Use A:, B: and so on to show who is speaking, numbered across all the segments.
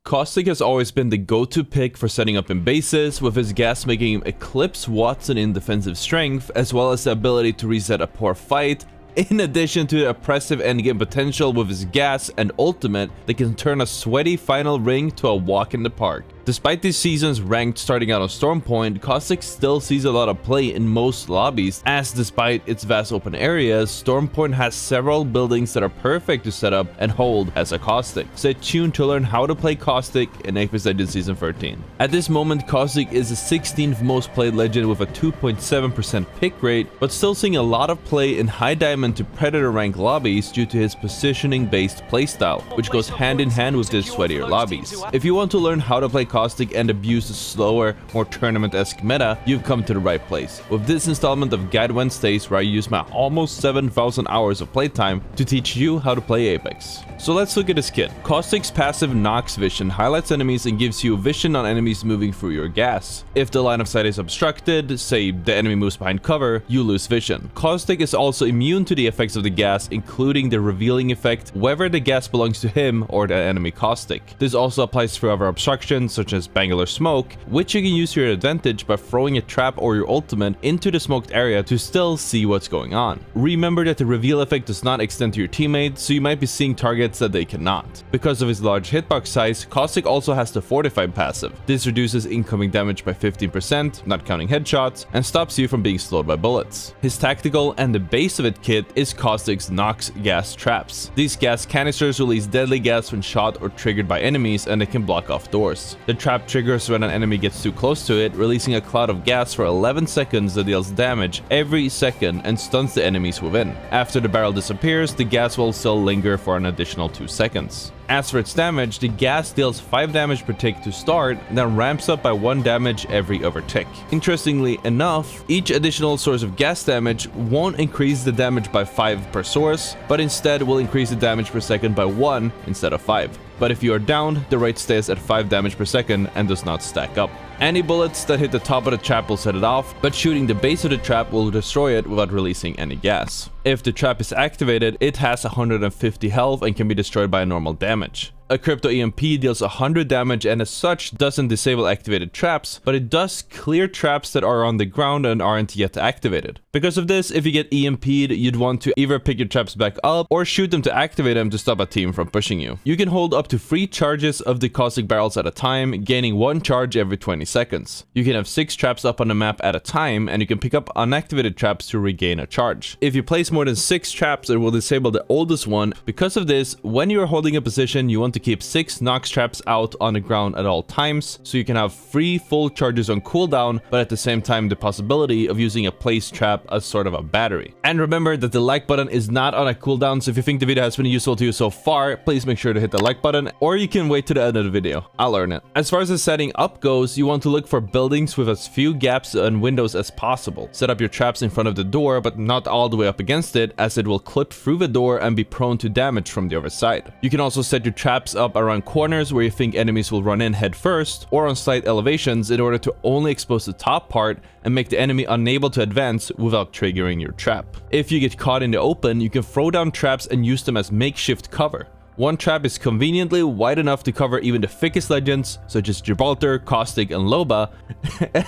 A: Caustic has always been the go-to pick for setting up in bases, with his gas making him eclipse Wattson in defensive strength, as well as the ability to reset a poor fight, in addition to the oppressive endgame potential with his gas and ultimate that can turn a sweaty final ring to a walk in the park. Despite this season's ranked starting out on Stormpoint, Caustic still sees a lot of play in most lobbies, as despite its vast open areas, Stormpoint has several buildings that are perfect to set up and hold as a Caustic. Stay tuned to learn how to play Caustic in Apex Legends Season 13. At this moment, Caustic is the 16th most played legend with a 2.7% pick rate, but still seeing a lot of play in high diamond to Predator rank lobbies due to his positioning based playstyle, which goes hand in hand with his sweatier lobbies. If you want to learn how to play Caustic and abuse the slower, more tournament-esque meta, you've come to the right place. With this installment of Guide Wednesdays, where I use my almost 7,000 hours of playtime to teach you how to play Apex. So let's look at his kit. Caustic's passive Nox Vision highlights enemies and gives you vision on enemies moving through your gas. If the line of sight is obstructed, say the enemy moves behind cover, you lose vision. Caustic is also immune to the effects of the gas, including the revealing effect, whether the gas belongs to him or the enemy Caustic. This also applies for other obstructions, such as Bangalore Smoke, which you can use to your advantage by throwing a trap or your ultimate into the smoked area to still see what's going on. Remember that the reveal effect does not extend to your teammates, so you might be seeing targets that they cannot. Because of his large hitbox size, Caustic also has the Fortified passive. This reduces incoming damage by 15%, not counting headshots, and stops you from being slowed by bullets. His tactical and the base of it kit is Caustic's Nox Gas Traps. These gas canisters release deadly gas when shot or triggered by enemies, and they can block off doors. The trap triggers when an enemy gets too close to it, releasing a cloud of gas for 11 seconds that deals damage every second and stuns the enemies within. After the barrel disappears, the gas will still linger for an additional 2 seconds. As for its damage, the gas deals 5 damage per tick to start, and then ramps up by 1 damage every other tick. Interestingly enough, each additional source of gas damage won't increase the damage by 5 per source, but instead will increase the damage per second by 1 instead of 5. But if you are downed, the rate stays at 5 damage per second and does not stack up. Any bullets that hit the top of the trap will set it off, but shooting the base of the trap will destroy it without releasing any gas. If the trap is activated, it has 150 health and can be destroyed by normal damage. A Crypto EMP deals 100 damage and as such doesn't disable activated traps, but it does clear traps that are on the ground and aren't yet activated. Because of this, if you get EMP'd, you'd want to either pick your traps back up or shoot them to activate them to stop a team from pushing you. You can hold up to 3 charges of the Caustic barrels at a time, gaining 1 charge every 20 seconds. You can have 6 traps up on the map at a time, and you can pick up unactivated traps to regain a charge. If you place more than 6 traps, it will disable the oldest one. Because of this, when you are holding a position, you want to keep 6 Nox traps out on the ground at all times, so you can have 3 full charges on cooldown, but at the same time the possibility of using a placed trap as sort of a battery. And remember that the like button is not on a cooldown, so if you think the video has been useful to you so far, please make sure to hit the like button, or you can wait to the end of the video. I'll learn it. As far as the setting up goes, you want to look for buildings with as few gaps and windows as possible. Set up your traps in front of the door, but not all the way up against it, as it will clip through the door and be prone to damage from the other side. You can also set your traps up around corners where you think enemies will run in head first, or on slight elevations in order to only expose the top part and make the enemy unable to advance without triggering your trap. If you get caught in the open, you can throw down traps and use them as makeshift cover. One trap is conveniently wide enough to cover even the thickest legends, such as Gibraltar, Caustic, and Loba,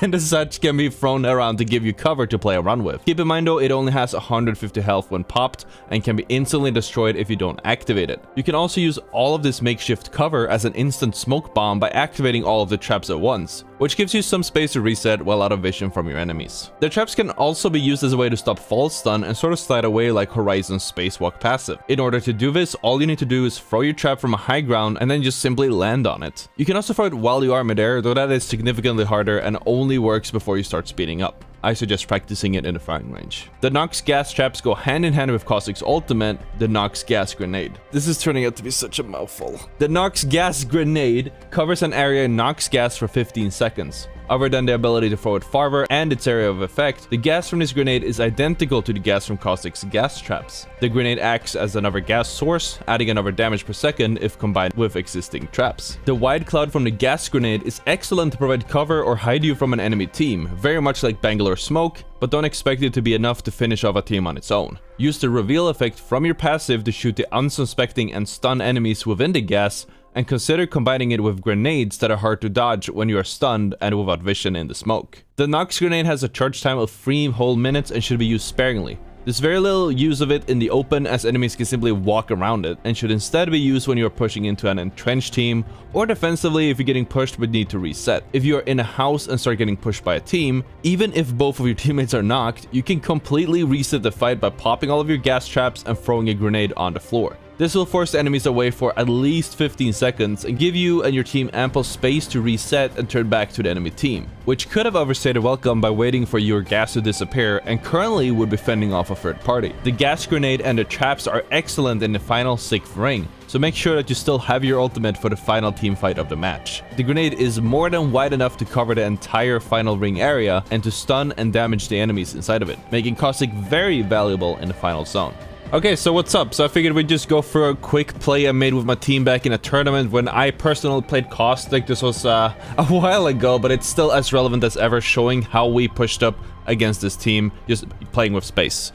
A: and as such can be thrown around to give you cover to play around with. Keep in mind though, it only has 150 health when popped, and can be instantly destroyed if you don't activate it. You can also use all of this makeshift cover as an instant smoke bomb by activating all of the traps at once, which gives you some space to reset while out of vision from your enemies. The traps can also be used as a way to stop fall stun and sort of slide away like Horizon's Spacewalk passive. In order to do this, all you need to do is throw your trap from a high ground and then just simply land on it. You can also throw it while you are midair, though that is significantly harder and only works before you start speeding up. I suggest practicing it in the firing range. The Nox Gas Traps go hand in hand with Caustic's ultimate, the Nox Gas Grenade. This is turning out to be such a mouthful. The Nox Gas Grenade covers an area in Nox gas for 15 seconds. Other than the ability to throw it farther and its area of effect, the gas from this grenade is identical to the gas from Caustic's gas traps. The grenade acts as another gas source, adding another damage per second if combined with existing traps. The wide cloud from the gas grenade is excellent to provide cover or hide you from an enemy team, very much like Bangalore Smoke, but don't expect it to be enough to finish off a team on its own. Use the reveal effect from your passive to shoot the unsuspecting and stun enemies within the gas, and consider combining it with grenades that are hard to dodge when you are stunned and without vision in the smoke. The Nox Grenade has a charge time of 3 whole minutes and should be used sparingly. There's very little use of it in the open, as enemies can simply walk around it, and should instead be used when you are pushing into an entrenched team, or defensively if you're getting pushed but need to reset. If you are in a house and start getting pushed by a team, even if both of your teammates are knocked, you can completely reset the fight by popping all of your gas traps and throwing a grenade on the floor. This will force enemies away for at least 15 seconds and give you and your team ample space to reset and turn back to the enemy team, which could have overstayed a welcome by waiting for your gas to disappear and currently would be fending off a third party. The gas grenade and the traps are excellent in the final 6th ring, so make sure that you still have your ultimate for the final team fight of the match. The grenade is more than wide enough to cover the entire final ring area and to stun and damage the enemies inside of it, making Caustic very valuable in the final zone. Okay, so what's up? So I figured we'd just go for a quick play I made with my team back in a tournament when I personally played Caustic. This was a while ago, but it's still as relevant as ever, showing how we pushed up against this team, just playing with space.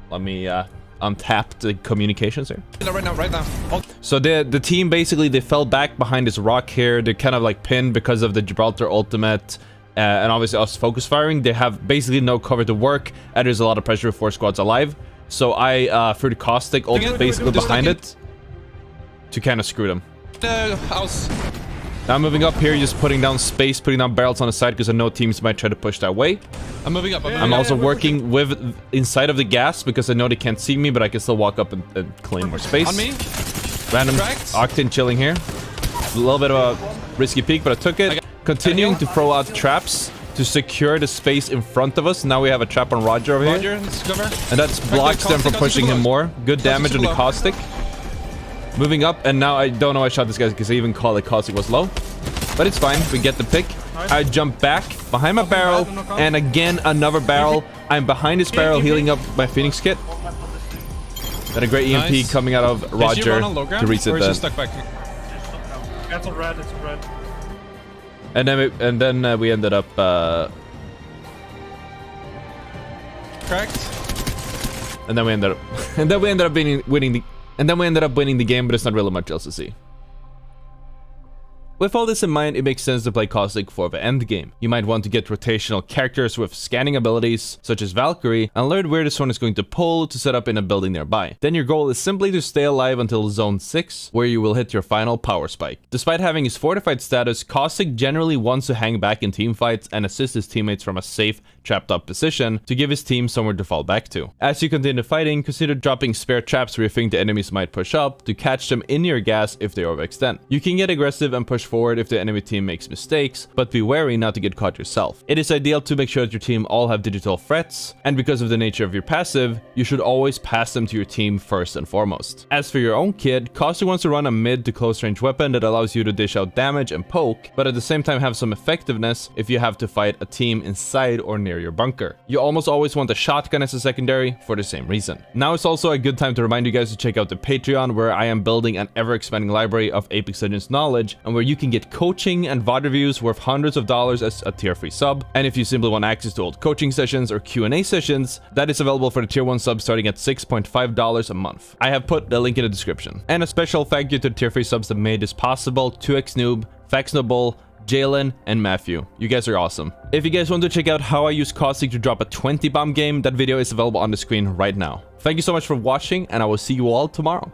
A: Let me untap the communications here.
B: Right now. Oh.
A: So the team basically, they fell back behind this rock here. They're kind of like pinned because of the Gibraltar ultimate. And obviously us focus firing. They have basically no cover to work, and there's a lot of pressure with 4 squads alive. So I threw the Caustic ult basically behind it to kind of screw them.
B: House.
A: Now I'm moving up here, just putting down space, putting down barrels on the side because I know teams might try to push that way.
B: I'm moving up.
A: I'm also working with inside of the gas because I know they can't see me, but I can still walk up and claim more space.
B: On me.
A: Random Octane chilling here. A little bit of a risky peek, but I took it. Continuing to throw out traps to secure the space in front of us. Now we have a trap on Roger over here. And that blocks them from pushing him more. Good damage on the Caustic. Moving up, and now I don't know I shot this guy because I even called it Caustic was low. But it's fine, we get the pick. I jump back behind my barrel, and again another barrel. I'm behind this barrel healing up my Phoenix kit. Then a great EMP coming out of Roger to reset that.
C: That's a red, it's a red.
A: And then we ended up
B: Cracked.
A: and then we ended up winning the game, but it's not really much else to see. With all this in mind, it makes sense to play Caustic for the end game. You might want to get rotational characters with scanning abilities, such as Valkyrie, and learn where this one is going to pull to set up in a building nearby. Then your goal is simply to stay alive until Zone 6, where you will hit your final power spike. Despite having his fortified status, Caustic generally wants to hang back in team fights and assist his teammates from a safe, trapped up position to give his team somewhere to fall back to. As you continue fighting, consider dropping spare traps where you think the enemies might push up to catch them in your gas if they overextend. You can get aggressive and push forward if the enemy team makes mistakes, but be wary not to get caught yourself. It is ideal to make sure that your team all have digital threats, and because of the nature of your passive, you should always pass them to your team first and foremost. As for your own kid, Caustic wants to run a mid to close range weapon that allows you to dish out damage and poke, but at the same time have some effectiveness if you have to fight a team inside or near your bunker. You almost always want a shotgun as a secondary for the same reason. Now is also a good time to remind you guys to check out the Patreon, where I am building an ever-expanding library of Apex Legends knowledge, and where you can get coaching and VOD reviews worth hundreds of dollars as a tier 3 sub. And if you simply want access to old coaching sessions or Q&A sessions, that is available for the tier 1 sub starting at $6.5 a month. I have put the link in the description. And a special thank you to the tier 3 subs that made this possible: 2xNoob, FaxNobull, Jalen, and Matthew. You guys are awesome. If you guys want to check out how I use Caustic to drop a 20 bomb game, that video is available on the screen right now. Thank you so much for watching, and I will see you all tomorrow.